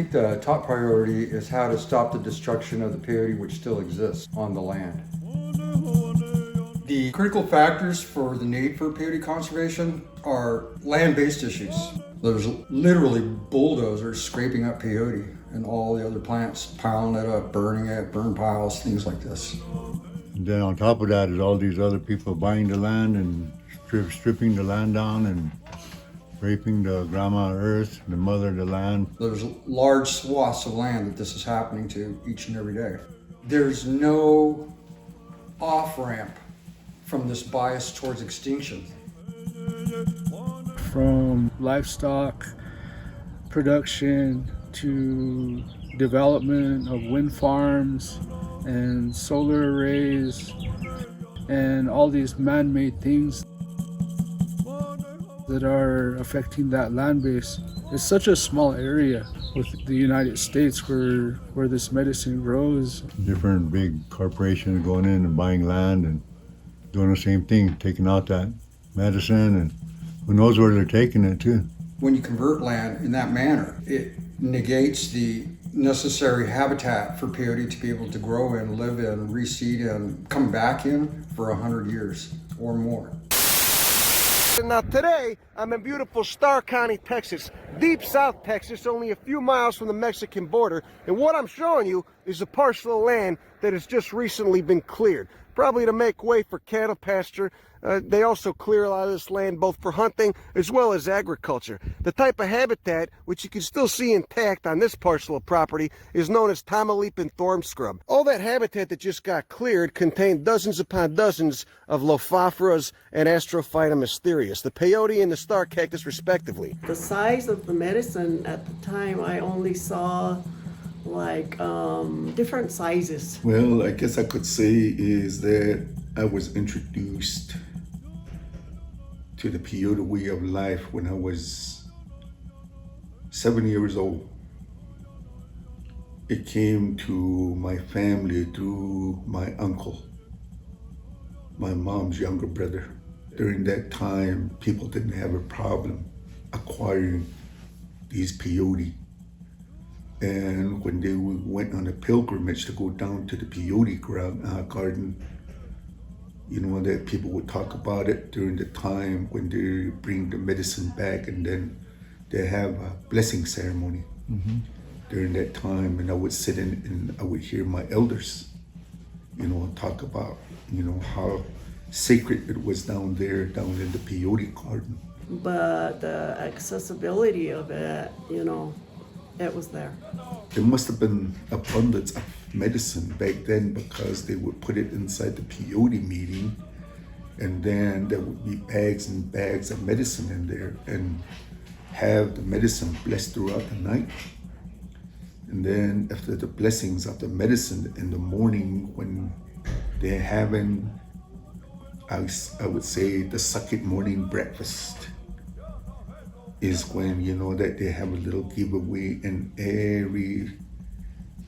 think the top priority is how to stop the destruction of the peyote which still exists on the land. The critical factors for the need for peyote conservation are land-based issues. There's literally bulldozers scraping up peyote and all the other plants, piling it up, burning it, burn piles, things like this. And then on top of that is all these other people buying the land and stripping the land down and raping the grandma earth, the mother of the land. There's large swaths of land that this is happening to each and every day. There's no off-ramp from this bias towards extinction. From livestock production to development of wind farms and solar arrays and all these man-made things that are affecting that land base. It's such a small area with the United States where this medicine grows. Different big corporations going in and buying land and doing the same thing, taking out that medicine, and who knows where they're taking it too. When you convert land in that manner, it negates the necessary habitat for peyote to be able to grow in, live in, reseed in, come back in for 100 years or more. Now today, I'm in beautiful Starr County, Texas, deep South Texas, only a few miles from the Mexican border. And what I'm showing you is a parcel of land that has just recently been cleared, probably to make way for cattle pasture. They also clear a lot of this land both for hunting as well as agriculture. The type of habitat, which you can still see intact on this parcel of property, is known as Tamaulipan thorn scrub. All that habitat that just got cleared contained dozens upon dozens of Lophophorus and Astrophytum mysterious, the peyote and the star cactus respectively. The size of the medicine at the time, I only saw like different sizes. Well, I guess I could say is that I was introduced to the peyote way of life when I was 7 years old. It came to my family through my uncle, my mom's younger brother. During that time, people didn't have a problem acquiring these peyote. And when they went on a pilgrimage to go down to the peyote garden, you know, that people would talk about it during the time when they bring the medicine back, and then they have a blessing ceremony during that time. And I would sit in and I would hear my elders, you know, talk about, you know, how sacred it was down there, down in the peyote garden. But the accessibility of it, you know, it was there. There must have been abundance of medicine back then, because they would put it inside the peyote meeting, and then there would be bags and bags of medicine in there, and have the medicine blessed throughout the night. And then after the blessings of the medicine in the morning, when they're having, I would say, the second morning breakfast, is when, you know, that they have a little giveaway, and every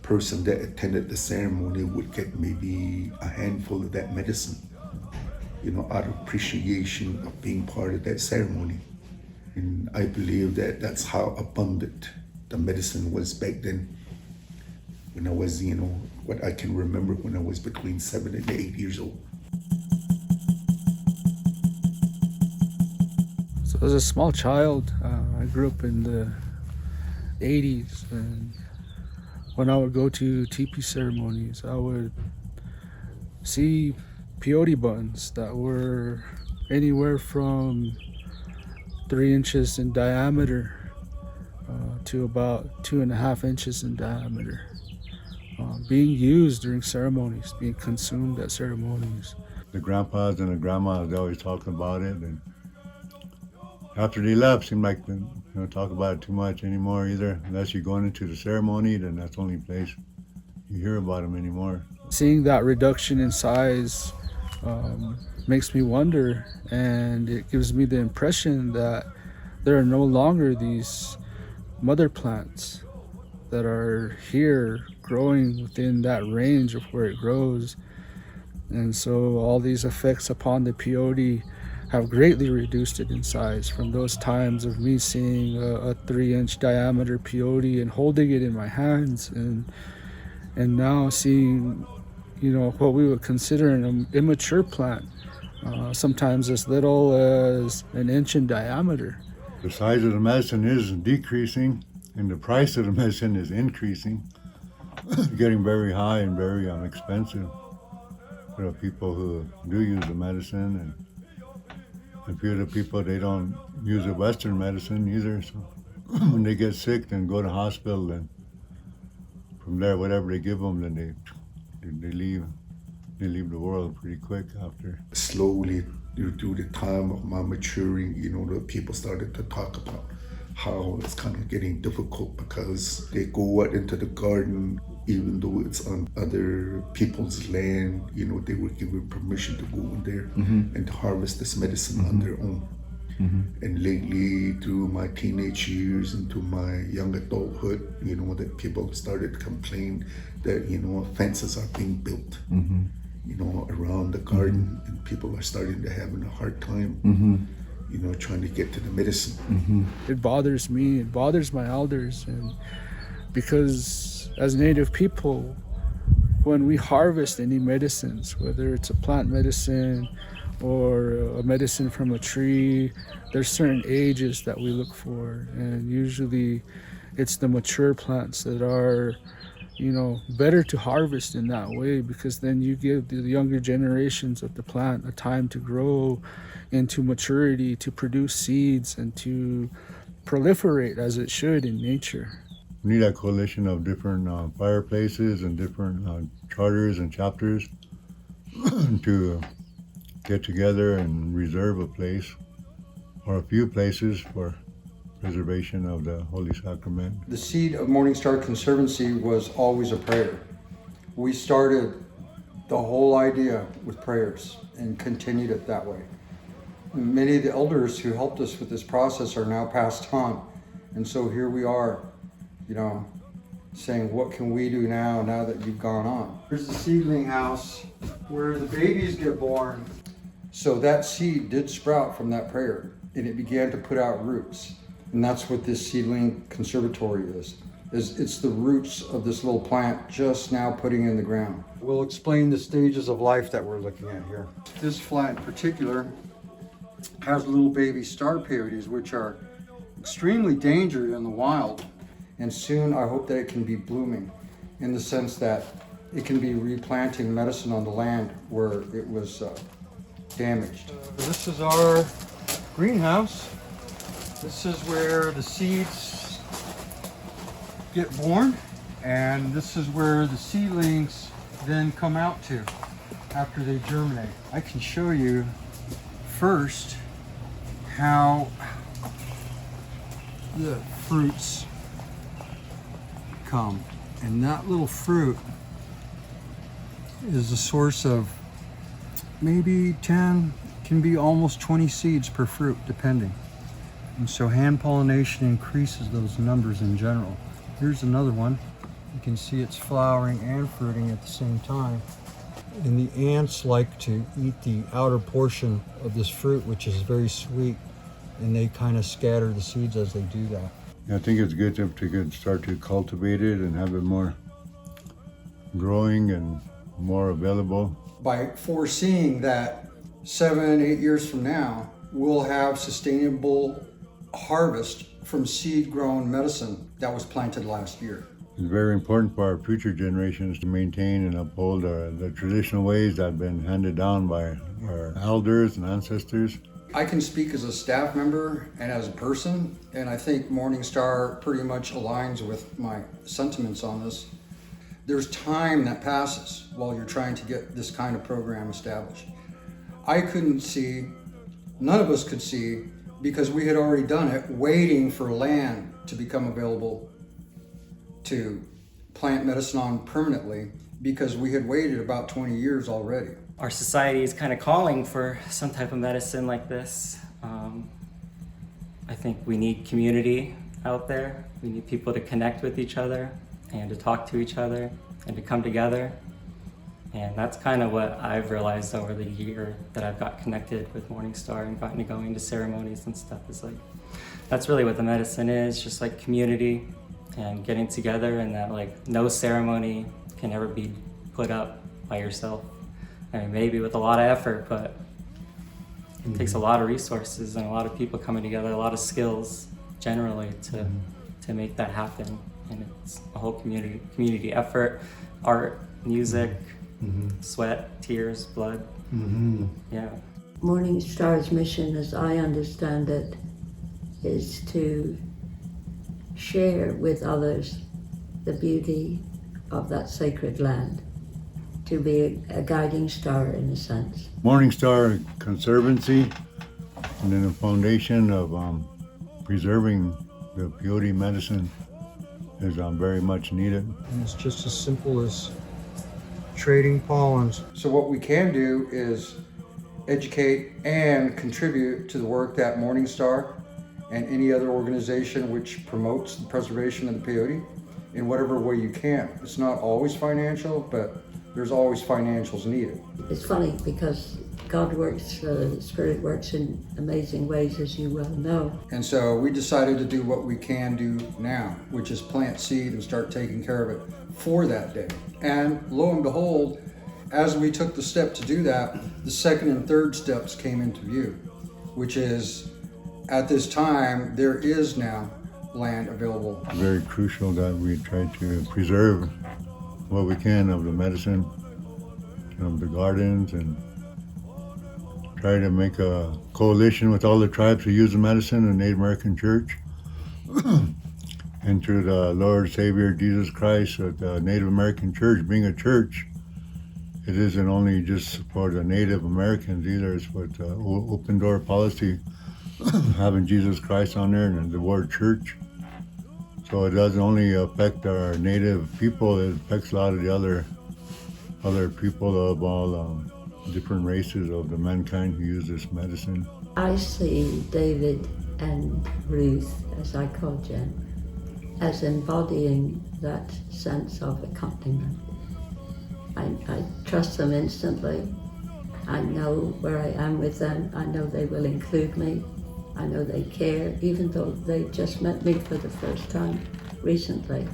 person that attended the ceremony would get maybe a handful of that medicine, you know, out of appreciation of being part of that ceremony. And I believe that that's how abundant the medicine was back then, when I was, you know, what I can remember when I was between 7 and 8 years old. So as a small child, I grew up in the 80s, and when I would go to teepee ceremonies, I would see peyote buttons that were anywhere from 3 inches in diameter to about 2.5 inches in diameter, being used during ceremonies, being consumed at ceremonies. The grandpas and the grandmas, they always talking about it, and after they left, seemed like they don't talk about it too much anymore either. Unless you're going into the ceremony, then that's the only place you hear about them anymore. Seeing that reduction in size makes me wonder, and it gives me the impression that there are no longer these mother plants that are here growing within that range of where it grows. And so all these effects upon the peyote have greatly reduced it in size from those times of me seeing a 3-inch diameter peyote and holding it in my hands, and now seeing, you know, what we would consider an immature plant, sometimes as little as an inch in diameter. The size of the medicine is decreasing, and the price of the medicine is increasing, getting very high and very expensive for the people who do use the medicine, and a few of the people, they don't use the Western medicine either. So when they get sick, then go to hospital, and from there, whatever they give them, then they leave. They leave the world pretty quick after. Slowly, through the time of my maturing, the people started to talk about how it's kind of getting difficult because they go out into the garden, even though it's on other people's land, they were given permission to go in there and to harvest this medicine on their own. And lately, through my teenage years into my young adulthood, that people started to complain that, fences are being built, around the garden, and people are starting to having a hard time, trying to get to the medicine. It bothers me, it bothers my elders, and because as Native people, when we harvest any medicines, whether it's a plant medicine or a medicine from a tree, there's certain ages that we look for, and usually it's the mature plants that are, better to harvest in that way, because then you give the younger generations of the plant a time to grow into maturity, to produce seeds, and to proliferate as it should in nature. We need a coalition of different fireplaces and different charters and chapters to get together and reserve a place or a few places for preservation of the Holy Sacrament. The seed of Morningstar Conservancy was always a prayer. We started the whole idea with prayers and continued it that way. Many of the elders who helped us with this process are now passed on. And so here we are, saying, what can we do now that you've gone on? Here's the seedling house where the babies get born. So that seed did sprout from that prayer, and it began to put out roots. And that's what this seedling conservatory is it's the roots of this little plant just now putting in the ground. We'll explain the stages of life that we're looking at here. This flat in particular has little baby star peyotes, which are extremely endangered in the wild. And soon I hope that it can be blooming in the sense that it can be replanting medicine on the land where it was damaged. This is our greenhouse. This is where the seeds get born, and this is where the seedlings then come out to after they germinate. I can show you first how the fruits come, and that little fruit is the source of maybe 10, can be almost 20 seeds per fruit depending. And so hand pollination increases those numbers in general. Here's another one. You can see it's flowering and fruiting at the same time. And the ants like to eat the outer portion of this fruit, which is very sweet, and they kind of scatter the seeds as they do that. I think it's good to start to cultivate it and have it more growing and more available. By foreseeing that 7-8 years from now, we'll have sustainable harvest from seed-grown medicine that was planted last year. It's very important for our future generations to maintain and uphold the traditional ways that have been handed down by our elders and ancestors. I can speak as a staff member and as a person, and I think Morningstar pretty much aligns with my sentiments on this. There's time that passes while you're trying to get this kind of program established. I couldn't see, none of us could see, because we had already done it, waiting for land to become available to plant medicine on permanently, because we had waited about 20 years already. Our society is kind of calling for some type of medicine like this. I think we need community out there. We need people to connect with each other and to talk to each other and to come together And that's kind of what I've realized over the year that I've got connected with Morningstar and gotten to going to ceremonies and stuff. Is like, that's really what the medicine is, just like community and getting together, and that like no ceremony can ever be put up by yourself. I mean, maybe with a lot of effort, but it takes a lot of resources and a lot of people coming together, a lot of skills generally to make that happen. And it's a whole community effort, art, music, sweat, tears, blood. Yeah. Morningstar's mission, as I understand it, is to share with others the beauty of that sacred land, to be a guiding star in a sense. Morningstar Conservancy, and then a foundation of preserving the peyote medicine is very much needed. And it's just as simple as trading pollens. So what we can do is educate and contribute to the work that Morningstar and any other organization which promotes the preservation of the peyote in whatever way you can. It's not always financial, but there's always financials needed. It's funny because God works, the Spirit works in amazing ways, as you well know. And so we decided to do what we can do now, which is plant seed and start taking care of it for that day. And lo and behold, as we took the step to do that, the second and third steps came into view, which is at this time, there is now land available. Very crucial that we try to preserve what we can of the medicine, of the gardens, and try to make a coalition with all the tribes who use the medicine in the Native American Church. And through the Lord Savior Jesus Christ, the Native American Church being a church, it isn't only just for the Native Americans either, it's with the open door policy, having Jesus Christ on there and the word church. So it doesn't only affect our Native people, it affects a lot of the other people of all different races of the mankind who use this medicine. I see David and Ruth, as I call Jen, as embodying that sense of accompaniment. I trust them instantly. I know where I am with them. I know they will include me. I know they care, even though they just met me for the first time recently.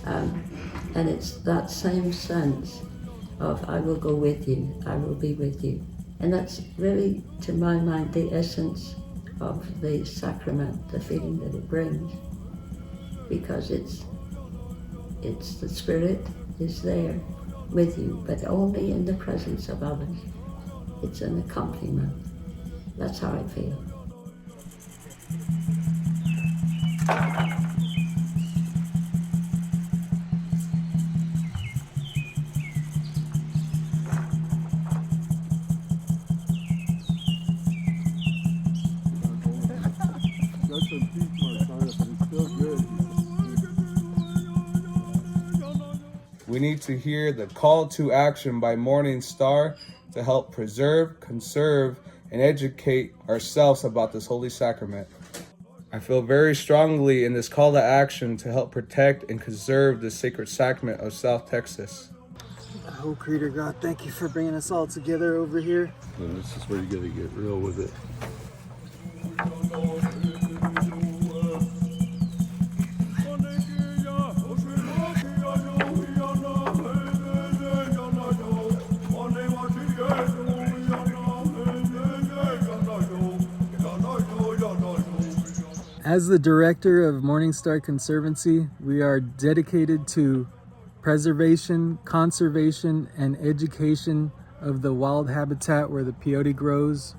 And it's that same sense of I will go with you, I will be with you. And that's really, to my mind, the essence of the sacrament, the feeling that it brings. Because it's the Spirit is there with you, but only in the presence of others. It's an accompaniment. That's how I feel. We need to hear the call to action by Morningstar to help preserve, conserve, and educate ourselves about this holy sacrament. I feel very strongly in this call to action to help protect and conserve the sacred sacrament of South Texas. Oh, Creator God, thank you for bringing us all together over here. And this is where you gotta get real with it. As the director of Morningstar Conservancy, we are dedicated to preservation, conservation, and education of the wild habitat where the peyote grows.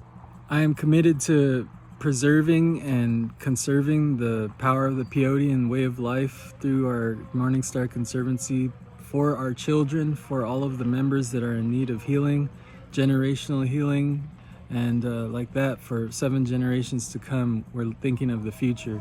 I am committed to preserving and conserving the power of the peyote and way of life through our Morningstar Conservancy for our children, for all of the members that are in need of healing, generational healing, and like that for 7 generations to come. We're thinking of the future.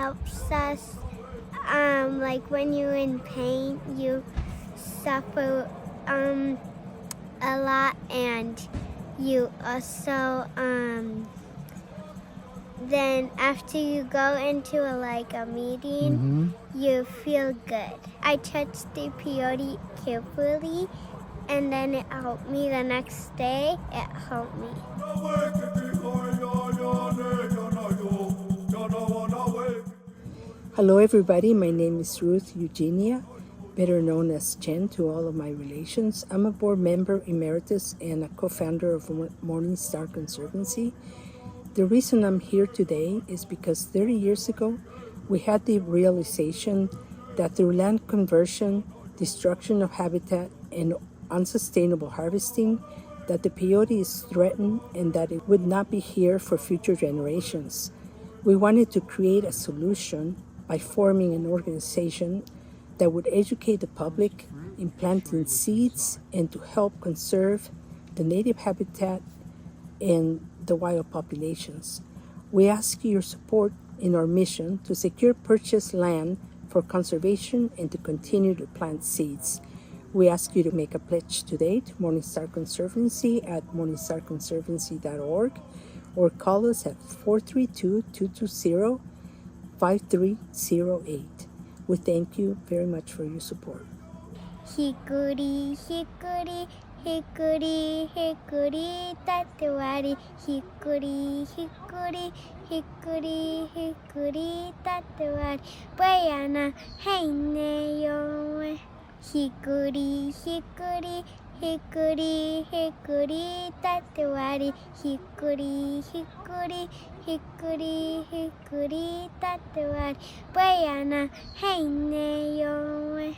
helps us. Like when you're in pain, you suffer a lot, and you also then after you go into a meeting, you feel good. I touched the peyote carefully, and then it helped me the next day. It helped me. Hello, everybody. My name is Ruth Eugenia, better known as Jen to all of my relations. I'm a board member emeritus and a co-founder of Morningstar Conservancy. The reason I'm here today is because 30 years ago, we had the realization that through land conversion, destruction of habitat, and unsustainable harvesting, that the peyote is threatened and that it would not be here for future generations. We wanted to create a solution by forming an organization that would educate the public in planting seeds and to help conserve the native habitat and the wild populations. We ask your support in our mission to secure purchased land for conservation and to continue to plant seeds. We ask you to make a pledge today to Morningstar Conservancy at morningstarconservancy.org or call us at 432-220-5308. We thank you very much for your support. Hikuri, hikuri, hikuri, hikuri, tatewari. Hikuri, hikuri, hikuri, hikuri, tatewari. Bayana, heine yoe. Hikuri, hikuri, hikuri, hikuri, tatewari. Hikuri, hikuri, hikuri, hikuri, tatewari. Bayana, heine yoe.